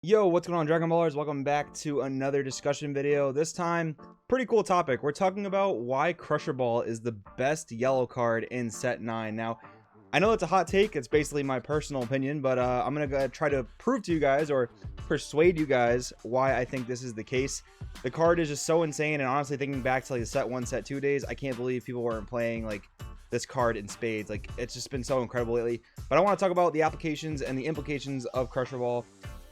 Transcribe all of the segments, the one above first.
Yo, what's going on, Dragon Ballers? Welcome back to another discussion video. This time, pretty cool topic. We're talking about why Crusher Ball is the best yellow card in Set 9. Now, I know it's a hot take. It's basically my personal opinion, but I'm going to try to prove to you guys or persuade you guys why I think this is the case. The card is just so insane, and honestly, thinking back to like the Set 1, Set 2 days, I can't believe people weren't playing like this card in spades. Like, it's just been so incredible lately. But I want to talk about the applications and the implications of Crusher Ball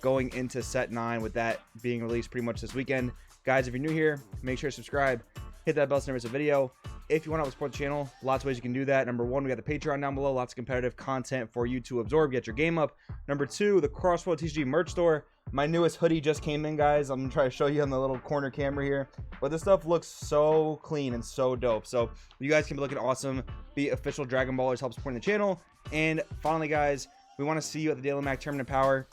going into Set 9, with that being released pretty much this weekend. Guys, if you're new here, make sure to subscribe, hit that bell so you never miss a video. If you want to help support the channel, lots of ways you can do that. Number one, we got the Patreon down below, lots of competitive content for you to absorb, get your game up. Number two, the Crossroad TCG merch store. My newest hoodie just came in, guys. I'm gonna try to show you on the little corner camera here, but this stuff looks so clean and so dope. So you guys can be looking awesome, be official Dragon Ballers, help supporting the channel. And finally, guys, we want to see you at the Daily Mac Tournament of Power.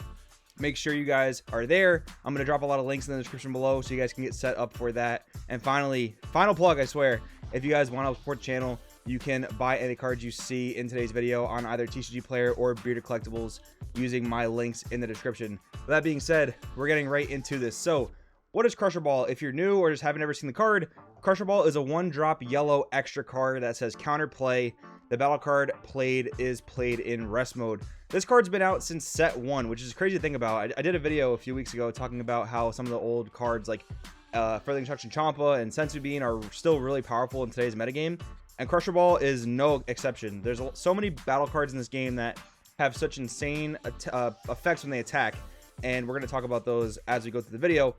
Make sure you guys are there. I'm going to drop a lot of links in the description below so you guys can get set up for that. And finally, final plug, I swear, if you guys want to help support the channel, you can buy any cards you see in today's video on either TCG Player or Bearded Collectibles using my links in the description. With that being said, we're getting right into this. So, what is Crusher Ball? If you're new or just haven't ever seen the card, Crusher Ball is a one-drop yellow extra card that says counterplay. The battle card played is played in rest mode. This card's been out since Set 1, which is crazy to think about. I did a video a few weeks ago talking about how some of the old cards like Further Instruction Champa and Senzu Bean are still really powerful in today's metagame. And Crusher Ball is no exception. There's so many battle cards in this game that have such insane effects when they attack. And we're going to talk about those as we go through the video.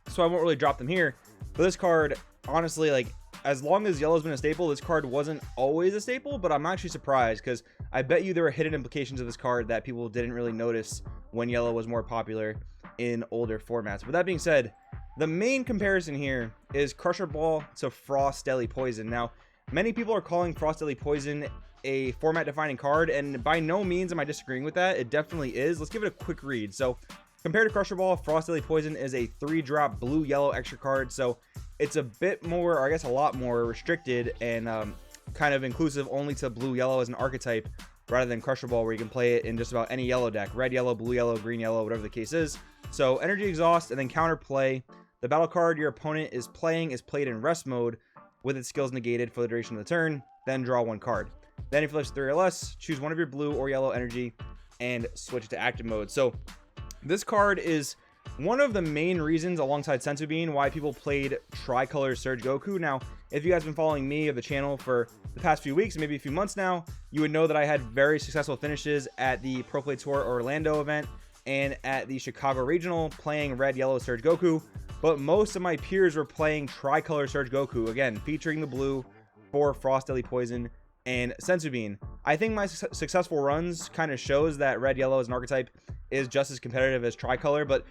So I won't really drop them here. But this card, honestly, like, as long as yellow's been a staple, this card wasn't always a staple, but I'm actually surprised because I bet you there were hidden implications of this card that people didn't really notice when yellow was more popular in older formats. With that being said, the main comparison here is Crusher Ball to Frost Deadly Poison. Now, many people are calling Frost Deadly Poison a format-defining card, and by no means am I disagreeing with that. It definitely is. Let's give it a quick read. So, compared to Crusher Ball, Frost Deadly Poison is a 3-drop blue-yellow extra card, so it's a bit more, or I guess a lot more, restricted and kind of inclusive only to blue-yellow as an archetype, rather than Crusher Ball, where you can play it in just about any yellow deck. Red, yellow, blue, yellow, green, yellow, whatever the case is. So, Energy Exhaust and then Counterplay. The battle card your opponent is playing is played in rest mode with its skills negated for the duration of the turn, then draw one card. Then if you left 3 or less, choose one of your blue or yellow energy and switch it to active mode. So, this card is one of the main reasons, alongside Senzu Bean, why people played Tricolor Surge Goku. Now, if you guys have been following me or the channel for the past few weeks, maybe a few months now, you would know that I had very successful finishes at the Pro Play Tour Orlando event and at the Chicago Regional playing Red, Yellow Surge Goku. But most of my peers were playing Tricolor Surge Goku, again, featuring the blue for Frost Deadly Poison and Senzu Bean. I think my successful runs kind of shows that Red, Yellow as an archetype is just as competitive as Tricolor, but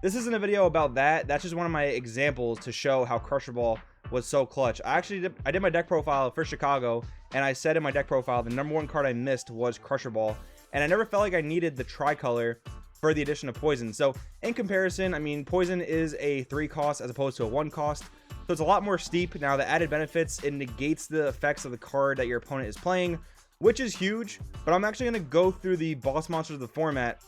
this isn't a video about that. That's just one of my examples to show how Crusher Ball was so clutch. I did my deck profile for Chicago, and I said in my deck profile the number one card I missed was Crusher Ball, and I never felt like I needed the Tricolor for the addition of Poison. So in comparison, I mean, Poison is a 3 cost as opposed to a 1 cost, so it's a lot more steep. Now, the added benefits, it negates the effects of the card that your opponent is playing, which is huge, but I'm actually going to go through the boss monsters of the format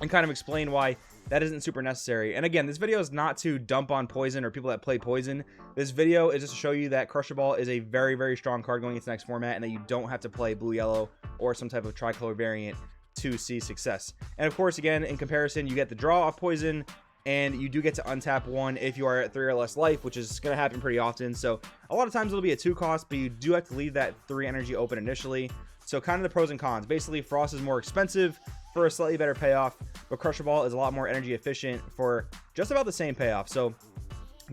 and kind of explain why that isn't super necessary. And again, this video is not to dump on Poison or people that play Poison. This video is just to show you that Crusher Ball is a very, very strong card going into the next format, and that you don't have to play blue-yellow or some type of tricolor variant to see success. And of course, again, in comparison, you get the draw off Poison, and you do get to untap one if you are at 3 or less life, which is going to happen pretty often. So a lot of times it'll be a 2 cost, but you do have to leave that 3 energy open initially. So kind of the pros and cons. Basically, Frost is more expensive for a slightly better payoff, but Crusher Ball is a lot more energy efficient for just about the same payoff. So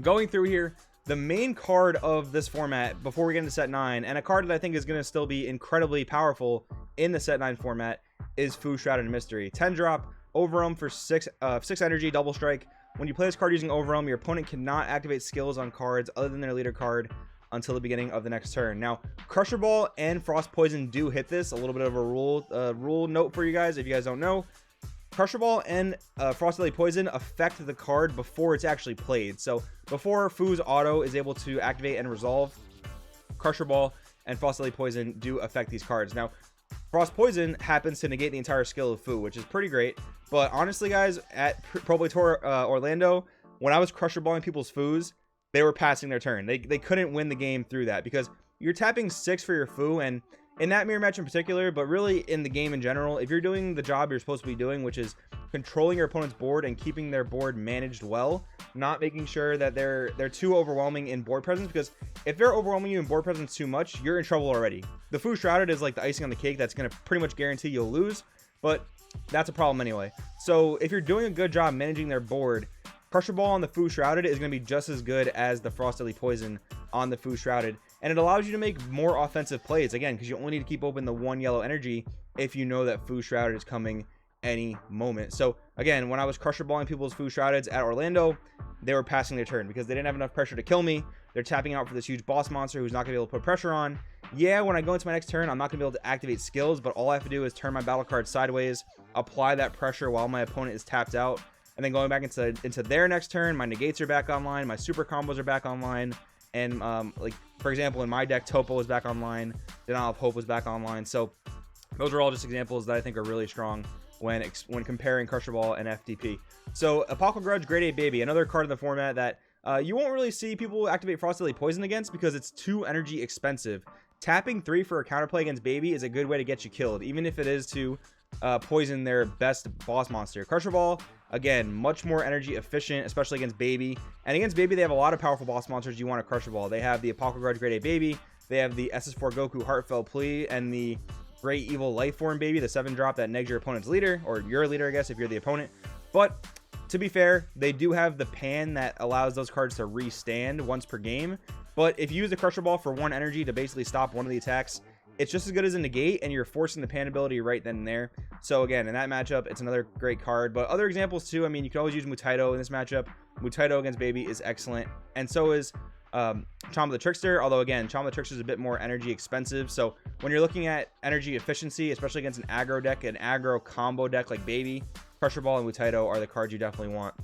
going through here, the main card of this format before we get into Set 9, and a card that I think is going to still be incredibly powerful in the Set 9 format, is Fu Shrouded Mystery. 10-drop, Overwhelm for 6 energy, double strike. When you play this card using Overwhelm, your opponent cannot activate skills on cards other than their leader card until the beginning of the next turn. Now, Crusher Ball and Frost Poison do hit this. A little bit of a rule note for you guys if you guys don't know. Crusher Ball and Frost Deadly Poison affect the card before it's actually played. So before Fu's auto is able to activate and resolve, Crusher Ball and Frost Deadly Poison do affect these cards. Now, Frost Poison happens to negate the entire skill of Fu, which is pretty great. But honestly, guys, at Pro Play Tour Orlando, when I was crusher balling people's foos, they were passing their turn. They couldn't win the game through that because you're tapping 6 for your foo, and in that mirror match in particular, but really in the game in general, if you're doing the job you're supposed to be doing, which is controlling your opponent's board and keeping their board managed well, not making sure that they're too overwhelming in board presence, because if they're overwhelming you in board presence too much, you're in trouble already. The Foo Shrouded is like the icing on the cake that's going to pretty much guarantee you'll lose, but that's a problem anyway. So if you're doing a good job managing their board, Crusher Ball on the Foo Shrouded is going to be just as good as the Frost Deadly Poison on the Foo Shrouded, and it allows you to make more offensive plays, again, because you only need to keep open the 1 yellow energy if you know that Foo Shrouded is coming any moment. So again, when I was crusher balling people's Foo Shroudeds at Orlando, they were passing their turn because they didn't have enough pressure to kill me. They're tapping out for this huge boss monster who's not gonna be able to put pressure on. Yeah, when I go into my next turn, I'm not gonna be able to activate skills, but all I have to do is turn my battle card sideways, apply that pressure while my opponent is tapped out, and then going back into their next turn, my negates are back online, my super combos are back online, and like for example, in my deck, Topo was back online, Denial of Hope was back online. So those are all just examples that I think are really strong when comparing Crusher Ball and FDP. So Apocalypse Grudge, Grade 8 Baby, another card in the format that you won't really see people activate Frost Deadly Poison against because it's too energy expensive. Tapping 3 for a counterplay against Baby is a good way to get you killed, even if it is to poison their best boss monster. Crusher Ball, again, much more energy efficient, especially against Baby. And against Baby, they have a lot of powerful boss monsters you want to Crusher Ball. They have the Apocalypse Grudge, Grade 8 Baby, they have the SS4 Goku Heartfelt Plea, and the Great Evil Lifeform Baby, the 7-drop that negs your opponent's leader, or your leader, I guess, if you're the opponent. But to be fair, they do have the pan that allows those cards to restand once per game. But if you use the Crusher Ball for 1 energy to basically stop one of the attacks, it's just as good as a negate, and you're forcing the pan ability right then and there. So again, in that matchup, it's another great card. But other examples too, I mean, you can always use Mutaito in this matchup. Mutaito against Baby is excellent, and so is Chamba the Trickster, although again, Chamba the Trickster is a bit more energy expensive. So when you're looking at energy efficiency, especially against an aggro deck, an aggro combo deck like Baby, Crusher Ball and Mutaito are the cards you definitely want.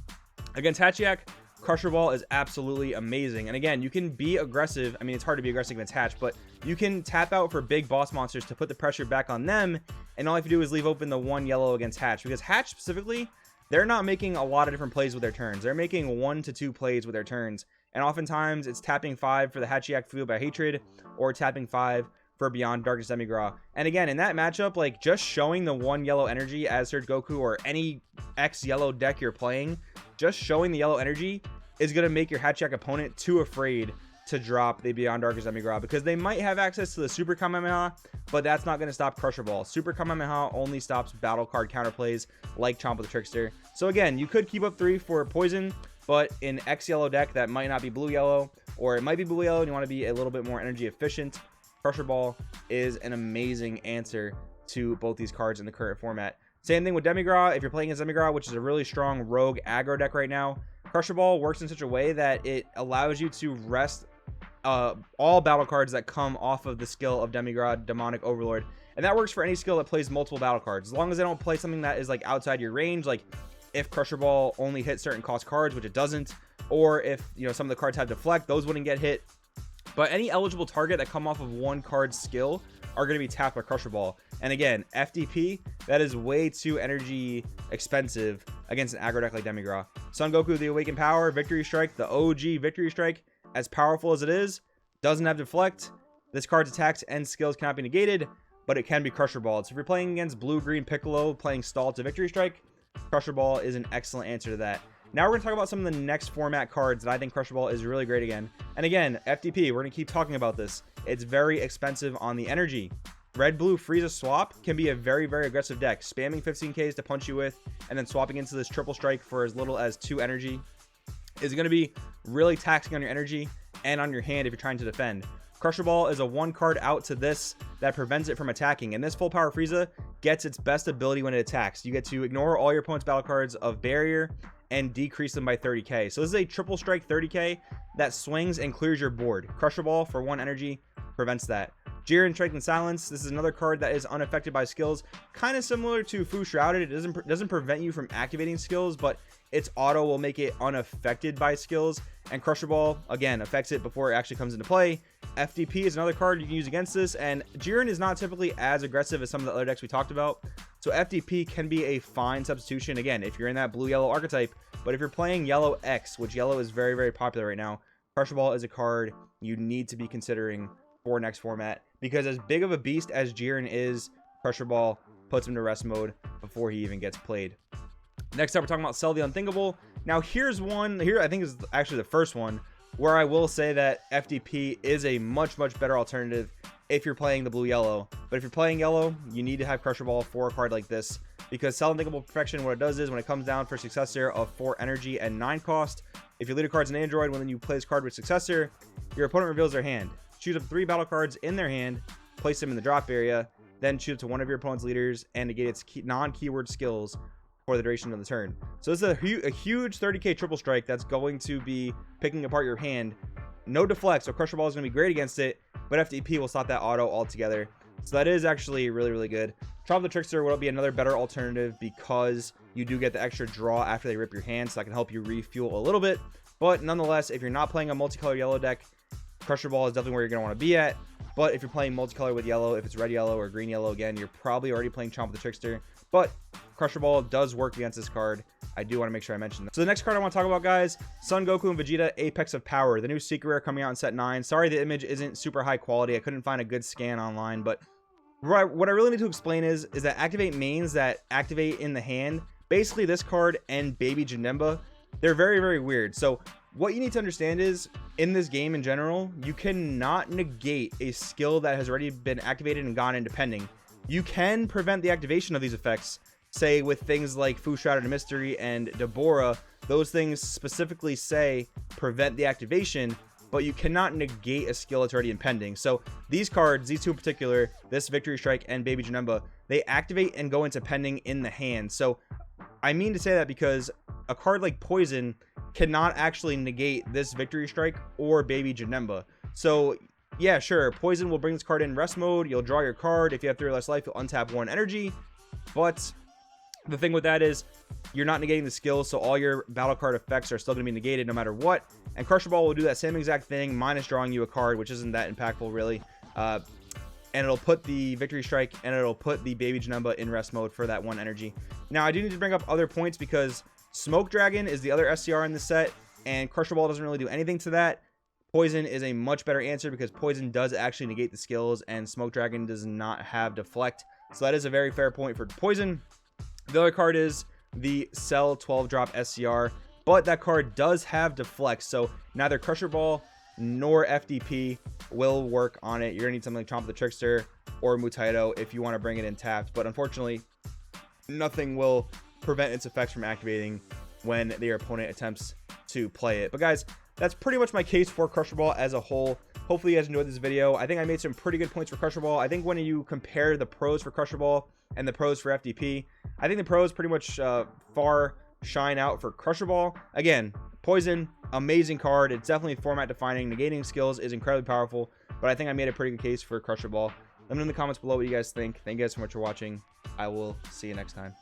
Against Hatchiyak, Crusher Ball is absolutely amazing. And again, you can be aggressive. I mean, it's hard to be aggressive against Hatch, but you can tap out for big boss monsters to put the pressure back on them, and all you have to do is leave open the 1 yellow against Hatch, because Hatch specifically, they're not making a lot of different plays with their turns. They're making 1 to 2 plays with their turns, and oftentimes it's tapping 5 for the Hatchiyak Fueled by Hatred, or tapping 5 for Beyond Darkness Demigra. And again, in that matchup, like, just showing the 1 yellow energy as Surge Goku or any X yellow deck you're playing, just showing the yellow energy is going to make your Hatchiyak opponent too afraid to drop the Beyond Darkness Demigra, because they might have access to the Super Kamehameha, but that's not going to stop Crusher Ball. Super Kamehameha only stops battle card counterplays like Chomp the Trickster. So again, you could keep up 3 for poison, but in X yellow deck that might not be blue yellow, or it might be blue yellow and you want to be a little bit more energy efficient, Crusher Ball is an amazing answer to both these cards in the current format. Same thing with Demigra. If you're playing as Demigra, which is a really strong rogue aggro deck right now, Crusher Ball works in such a way that it allows you to rest all battle cards that come off of the skill of Demigra, Demonic Overlord. And that works for any skill that plays multiple battle cards, as long as they don't play something that is like outside your range, like if Crusher Ball only hits certain cost cards, which it doesn't, or if, you know, some of the cards have deflect, those wouldn't get hit. But any eligible target that come off of 1 card skill are going to be tapped by Crusher Ball. And again, FDP, that is way too energy expensive against an aggro deck like Demigra. Son Goku, the Awakened Power, Victory Strike, the OG Victory Strike, as powerful as it is, doesn't have deflect. This card's attacks and skills cannot be negated, but it can be Crusher Ball. So if you're playing against Blue-Green Piccolo, playing Stall to Victory Strike, Crusher Ball is an excellent answer to that. Now we're going to talk about some of the next format cards that I think Crusher Ball is really great again. And again, FDP, we're going to keep talking about this. It's very expensive on the energy. Red-Blue Frieza Swap can be a very, very aggressive deck. Spamming 15Ks to punch you with, and then swapping into this Triple Strike for as little as 2 energy is going to be really taxing on your energy and on your hand if you're trying to defend. Crusher Ball is a 1 card out to this that prevents it from attacking, and this Full Power Frieza gets its best ability when it attacks. You get to ignore all your opponent's battle cards of barrier and decrease them by 30k. So this is a Triple Strike 30k that swings and clears your board. Crusher Ball for 1 energy prevents that. Jiren Strike and Silence, this is another card that is unaffected by skills, kind of similar to Foo Shrouded. It doesn't prevent you from activating skills, but its auto will make it unaffected by skills, and Crusher Ball, again, affects it before it actually comes into play. FDP is another card you can use against this, and Jiren is not typically as aggressive as some of the other decks we talked about, so FDP can be a fine substitution, again, if you're in that blue-yellow archetype. But if you're playing Yellow X, which Yellow is very, very popular right now, Crusher Ball is a card you need to be considering for next format, because as big of a beast as Jiren is, Crusher Ball puts him to rest mode before he even gets played. Next up, we're talking about Cell the Unthinkable. Now, here's one, here I think is actually the first one, where I will say that FDP is a much, much better alternative if you're playing the blue-yellow. But if you're playing yellow, you need to have Crusher Ball for a card like this, because Cell Unthinkable Perfection, what it does is when it comes down for Successor of 4 energy and 9 cost, if your leader card's an android, when you play this card with Successor, your opponent reveals their hand. Choose up 3 battle cards in their hand, place them in the drop area, then choose to one of your opponent's leaders and negate its non-keyword skills for the duration of the turn. So this is a huge 30k triple strike that's going to be picking apart your hand. No deflect, so Crusher Ball is going to be great against it, but FDP will stop that auto altogether. So that is actually really, really good. Chomp the Trickster will be another better alternative because you do get the extra draw after they rip your hand, so that can help you refuel a little bit. But nonetheless, if you're not playing a multicolor yellow deck, Crusher Ball is definitely where you're going to want to be at. But if you're playing multicolor with yellow, if it's red yellow or green yellow, again, you're probably already playing Chomp the Trickster. But Crusher Ball does work against this card. I do want to make sure I mention that. So the next card I want to talk about, guys, Son Goku and Vegeta Apex of Power, the new secret rare coming out in set 9. Sorry the image isn't super high quality. I couldn't find a good scan online, but what I really need to explain is that activate mains that activate in the hand, basically this card and Baby Janemba, they're very, very weird. So what you need to understand is, in this game in general, you cannot negate a skill that has already been activated and gone into pending. You can prevent the activation of these effects, say with things like Fu Shrouded Mystery and Deborah. Those things specifically say prevent the activation, but you cannot negate a skill that's already impending. So these cards, these two in particular, this Victory Strike and Baby Janemba, they activate and go into pending in the hand. So I mean to say that because a card like Poison cannot actually negate this Victory Strike or Baby Janemba. So yeah, sure, Poison will bring this card in rest mode. You'll draw your card. If you have 3 or less life, you'll untap 1 energy. But the thing with that is you're not negating the skills, so all your battle card effects are still going to be negated no matter what. And Crusher Ball will do that same exact thing, minus drawing you a card, which isn't that impactful really. And it'll put the Victory Strike and it'll put the Baby Janemba in rest mode for that 1 energy. Now, I do need to bring up other points because Smoke Dragon is the other SCR in the set, and Crusher Ball doesn't really do anything to that. Poison is a much better answer because Poison does actually negate the skills, and Smoke Dragon does not have Deflect. So that is a very fair point for Poison. The other card is the Cell 12 drop SCR, but that card does have Deflect, so neither Crusher Ball nor FDP will work on it. You're gonna need something like Chomp the Trickster or Mutaito if you want to bring it in tapped, but unfortunately nothing will prevent its effects from activating when their opponent attempts to play it. But guys, that's pretty much my case for Crusher Ball as a whole. Hopefully you guys enjoyed this video. I think I made some pretty good points for Crusher Ball. I think when you compare the pros for Crusher Ball and the pros for FDP, I think the pros pretty much far shine out for Crusher Ball. Again, Poison, amazing card. It's definitely format defining. Negating skills is incredibly powerful, but I think I made a pretty good case for Crusher Ball. Let me know in the comments below what you guys think. Thank you guys so much for watching. I will see you next time.